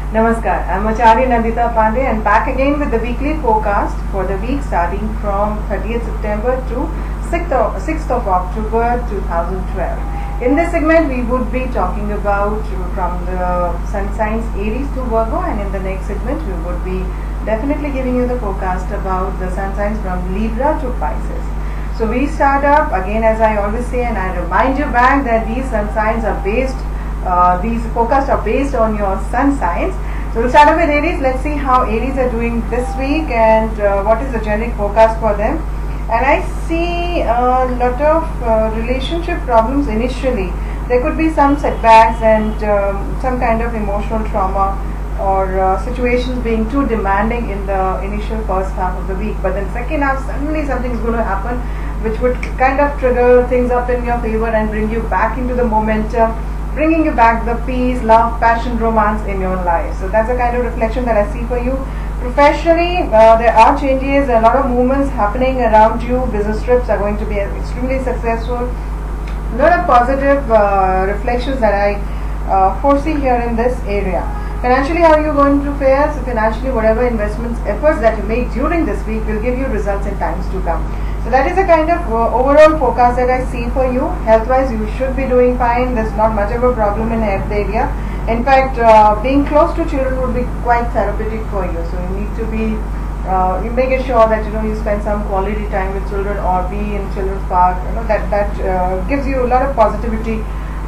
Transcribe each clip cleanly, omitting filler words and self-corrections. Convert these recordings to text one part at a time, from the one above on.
Namaskar, I am Acharye Nandita Pandey and back again with the weekly forecast for the week starting from 30th September to 6th of October 2012. In this segment, we would be talking about from the sun signs Aries to Virgo, and in the next segment, we would be definitely giving you the forecast about the sun signs from Libra to Pisces. So we start up again, as I always say, and I remind you back that these sun signs are based these forecasts are based on your sun signs. So we'll start off with Aries. Let's see how Aries are doing this week and what is the generic forecast for them. And I see a lot of relationship problems initially. There could be some setbacks and some kind of emotional trauma or situations being too demanding in the initial first half of the week. But then second half, suddenly something is going to happen which would kind of trigger things up in your favor and bring you back into the momentum, bringing you back the peace, love, passion, romance in your life. So that's the kind of reflection that I see for you. Professionally, there are changes, a lot of movements happening around you. Business trips are going to be extremely successful. A lot of positive reflections that I foresee here in this area. Financially, how are you going to fare? So financially, whatever investments, efforts that you make during this week will give you results in times to come. So that is a kind of overall forecast that I see for you. Health-wise, you should be doing fine. There's not much of a problem in health area. In fact, being close to children would be quite therapeutic for you. So you need to be, you make sure that you spend some quality time with children or be in children's park. That gives you a lot of positivity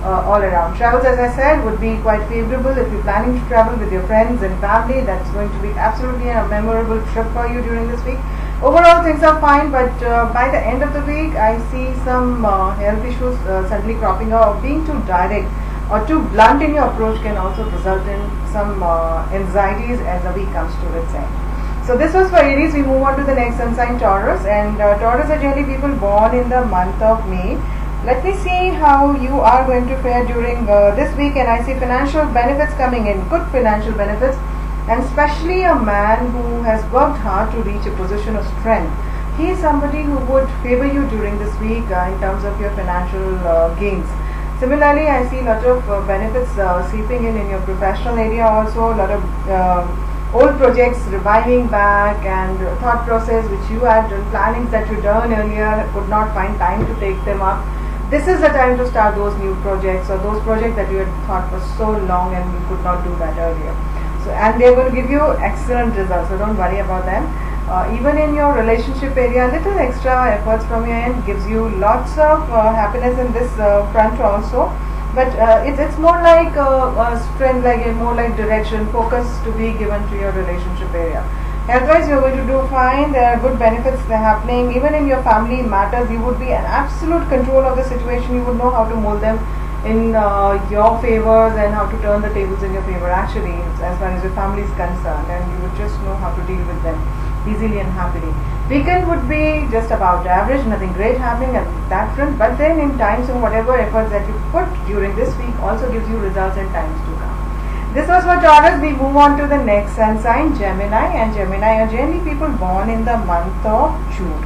all around. Travels, as I said, would be quite favorable. If you're planning to travel with your friends and family, that's going to be absolutely a memorable trip for you during this week. Overall, things are fine, but by the end of the week, I see some health issues suddenly cropping up. Being too direct or too blunt in your approach can also result in some anxieties as the week comes to its end. So this was for Aries. We move on to the next sun sign, Taurus, and Taurus are generally people born in the month of May. Let me see how you are going to fare during this week, and I see financial benefits coming in, good financial benefits, and especially a man who has worked hard to reach a position of strength. He is somebody who would favor you during this week in terms of your financial gains. Similarly, I see a lot of benefits seeping in your professional area also, a lot of old projects reviving back and thought process which you had done, plannings that you done earlier, could not find time to take them up. This is the time to start those new projects or those projects that you had thought for so long and you could not do that earlier. So, and they are going to give you excellent results, so don't worry about them. Even in your relationship area, little extra efforts from your end gives you lots of happiness in this front also. But it's more like a strength, more like direction, focus to be given to your relationship area. Health-wise, you're going to do fine. There are good benefits that are happening. Even in your family matters, you would be in absolute control of the situation. You would know how to mold them in your favors and how to turn the tables in your favor, actually, as far as your family is concerned, and you would just know how to deal with them easily and happily. Weekend would be just about average, nothing great happening at that front, but then in times of whatever efforts that you put during this week also gives you results in times to come. This was for Taurus. We move on to the next sun sign, Gemini, and Gemini are generally people born in the month of June.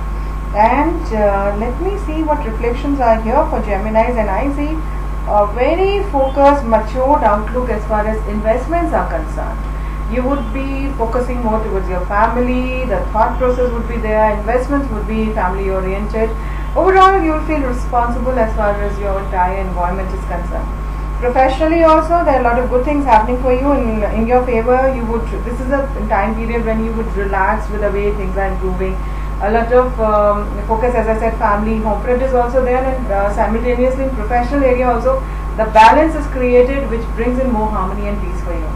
And let me see what reflections are here for Geminis, and I see a very focused, matured outlook as far as investments are concerned. You would be focusing more towards your family, the thought process would be there, investments would be family oriented. Overall, you will feel responsible as far as your entire environment is concerned. Professionally also, there are a lot of good things happening for you in your favor. This is a time period when you would relax with the way things are improving. A lot of focus, as I said, family, home front is also there, and simultaneously in professional area also, the balance is created which brings in more harmony and peace for you.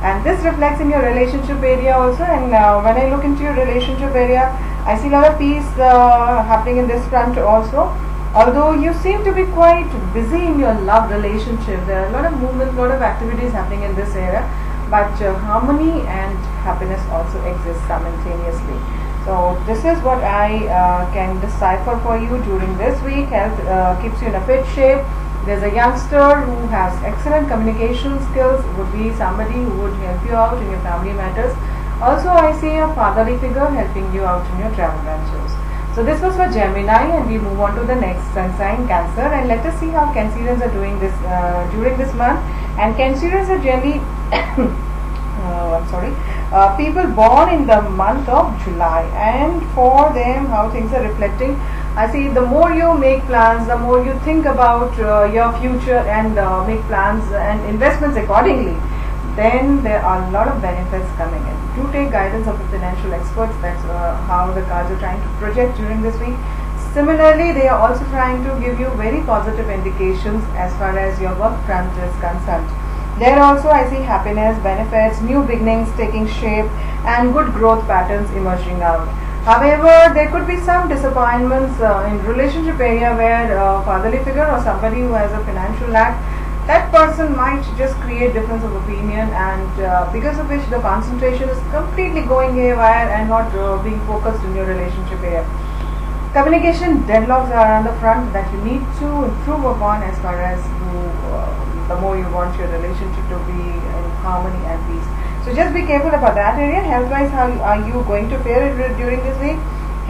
And this reflects in your relationship area also, and when I look into your relationship area, I see a lot of peace happening in this front also. Although you seem to be quite busy in your love relationship, there are a lot of movements, a lot of activities happening in this area, but harmony and happiness also exist simultaneously. So this is what I can decipher for you during this week. Health keeps you in a fit shape. There's a youngster who has excellent communication skills, would be somebody who would help you out in your family matters. Also, I see a fatherly figure helping you out in your travel ventures. So this was for Gemini, and we move on to the next sun sign, Cancer, and let us see how Cancerians are doing this during this month. And Cancerians are generally people born in the month of July, and for them how things are reflecting. I see the more you make plans, the more you think about your future and make plans and investments accordingly, then there are a lot of benefits coming in. Do take guidance of the financial experts. That's how the cards are trying to project during this week. Similarly, they are also trying to give you very positive indications as far as your work front is concerned. There also I see happiness, benefits, new beginnings taking shape, and good growth patterns emerging out. However, there could be some disappointments in relationship area where fatherly figure or somebody who has a financial lack, that person might just create difference of opinion, and because of which the concentration is completely going haywire and not being focused in your relationship area. Communication deadlocks are on the front that you need to improve upon as far as the more you want your relationship to be in harmony and peace. So just be careful about that area. Health-wise, how are you going to fare during this week?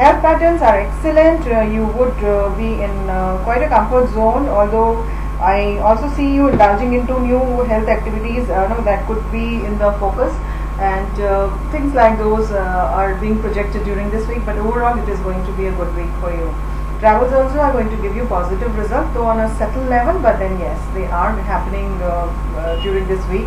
Health patterns are excellent. You would be in quite a comfort zone, although I also see you indulging into new health activities that could be in the focus, and things like those are being projected during this week, but overall it is going to be a good week for you. Travels also are going to give you positive results, though on a subtle level, but then yes, they are happening during this week.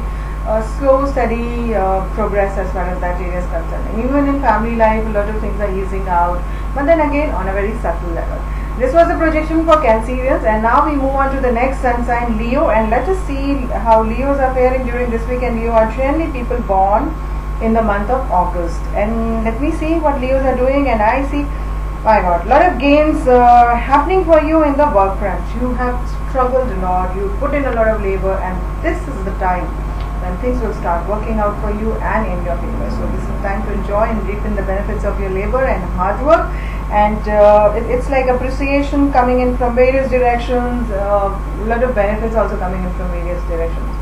Slow, steady progress as far as that area is concerned. And even in family life, a lot of things are easing out, but then again on a very subtle level. This was the projection for Cancerians, and now we move on to the next sun sign, Leo, and let us see how Leos are faring during this week. And Leo are generally people born in the month of August. And let me see what Leos are doing, and I see, my God, a lot of gains happening for you in the work front. You have struggled a lot, you put in a lot of labor, and this is the time when things will start working out for you and in your favor. So this is the time to enjoy and reap in the benefits of your labor and hard work. And it's like appreciation coming in from various directions, a lot of benefits also coming in from various directions.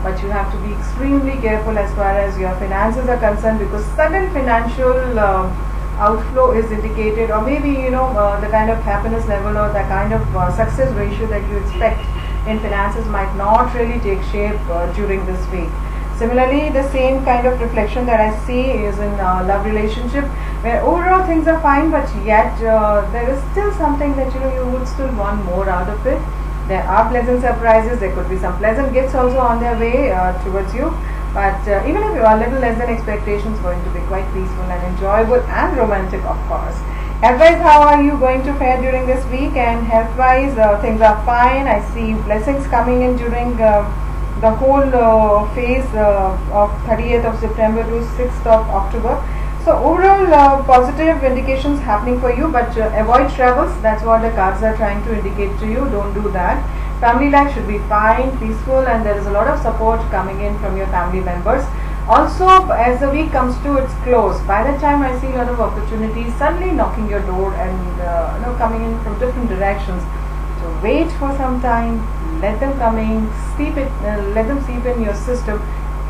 But you have to be extremely careful as far as your finances are concerned, because sudden financial outflow is indicated, or maybe the kind of happiness level or the kind of success ratio that you expect in finances might not really take shape during this week. Similarly, the same kind of reflection that I see is in love relationship, where overall things are fine, but yet there is still something that you would still want more out of it. There are pleasant surprises, there could be some pleasant gifts also on their way towards you, but even if you are a little less than expectations, going to be quite peaceful and enjoyable and romantic, of course. Health-wise, how are you going to fare during this week? And health-wise, things are fine. I see blessings coming in during the whole phase of 30th of September to 6th of October. So overall positive indications happening for you, but avoid travels. That's what the cards are trying to indicate to you. Don't do that. Family life should be fine, peaceful, and there is a lot of support coming in from your family members. Also, as the week comes to its close, by the time I see a lot of opportunities suddenly knocking your door and coming in from different directions. So wait for some time, let them come in, let them seep in your system,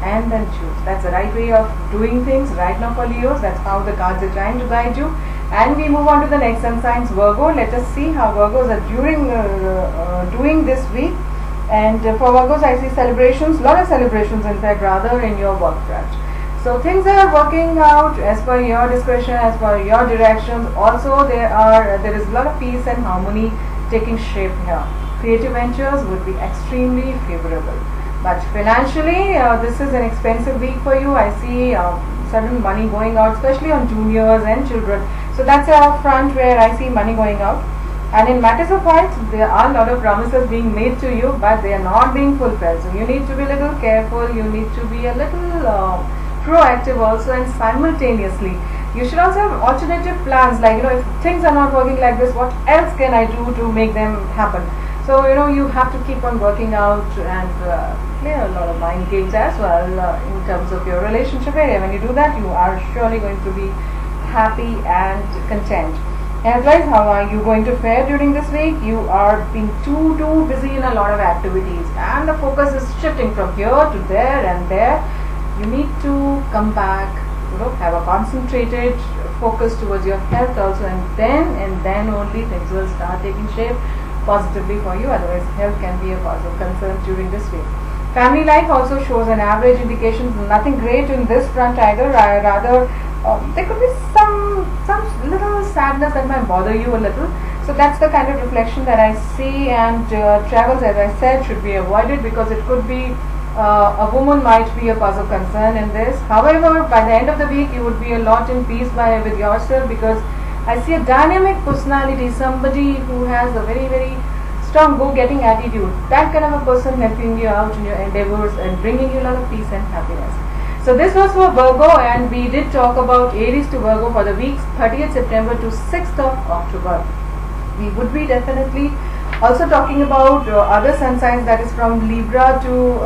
and then choose. That's the right way of doing things right now for Leos. That's how the cards are trying to guide you. And we move on to the next sun signs, Virgo. Let us see how Virgos are doing this week. And for Virgos, I see celebrations, lot of celebrations in fact, rather, in your work front. So things are working out as per your discretion, as per your directions. Also, there is a lot of peace and harmony taking shape here. Creative ventures would be extremely favorable. But financially, this is an expensive week for you. I see sudden money going out, especially on juniors and children. So that's a front where I see money going out. And in matters of health, there are a lot of promises being made to you, but they are not being fulfilled. So you need to be a little careful, you need to be a little proactive also, and simultaneously you should also have alternative plans, like if things are not working like this, what else can I do to make them happen? So you have to keep on working out and play a lot of mind games as well in terms of your relationship area. When you do that, you are surely going to be happy and content. Health-wise, how are you going to fare during this week? You are being too busy in a lot of activities, and the focus is shifting from here to there and there. You need to come back, have a concentrated focus towards your health also, and then only things will start taking shape positively for you. Otherwise, health can be a cause of concern during this week. Family life also shows an average indications, nothing great in this front either. Rather, there could be some little sadness that might bother you a little. So that's the kind of reflection that I see, and travels, as I said, should be avoided because it could be a woman might be a cause of concern in this. However, by the end of the week, you would be a lot in peace with yourself, because I see a dynamic personality, somebody who has a very, very strong go-getting attitude. That kind of a person helping you out in your endeavors and bringing you a lot of peace and happiness. So this was for Virgo, and we did talk about Aries to Virgo for the weeks 30th September to 6th of October. We would be definitely also talking about other sun signs, that is from Libra to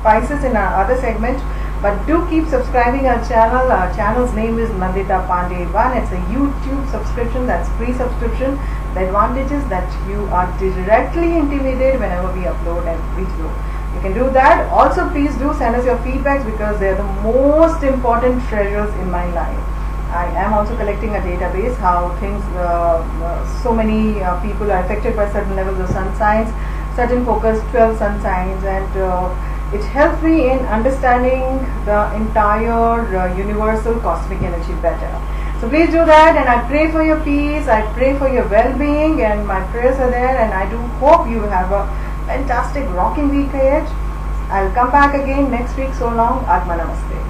Pisces in our other segment. But do keep subscribing our channel. Our channel's name is Nandita Pandey 1. It's a YouTube subscription, that's free subscription. The advantage is that you are directly intimated whenever we upload a video. You can do that. Also, please do send us your feedbacks, because they are the most important treasures in my life. I am also collecting a database, how things, so many people are affected by certain levels of sun signs, certain focus 12 sun signs, and it helps me in understanding the entire universal cosmic energy better. So please do that, and I pray for your peace, I pray for your well-being, and my prayers are there, and I do hope you have a fantastic rocking week ahead. I'll come back again next week. So long. Atma Namaste.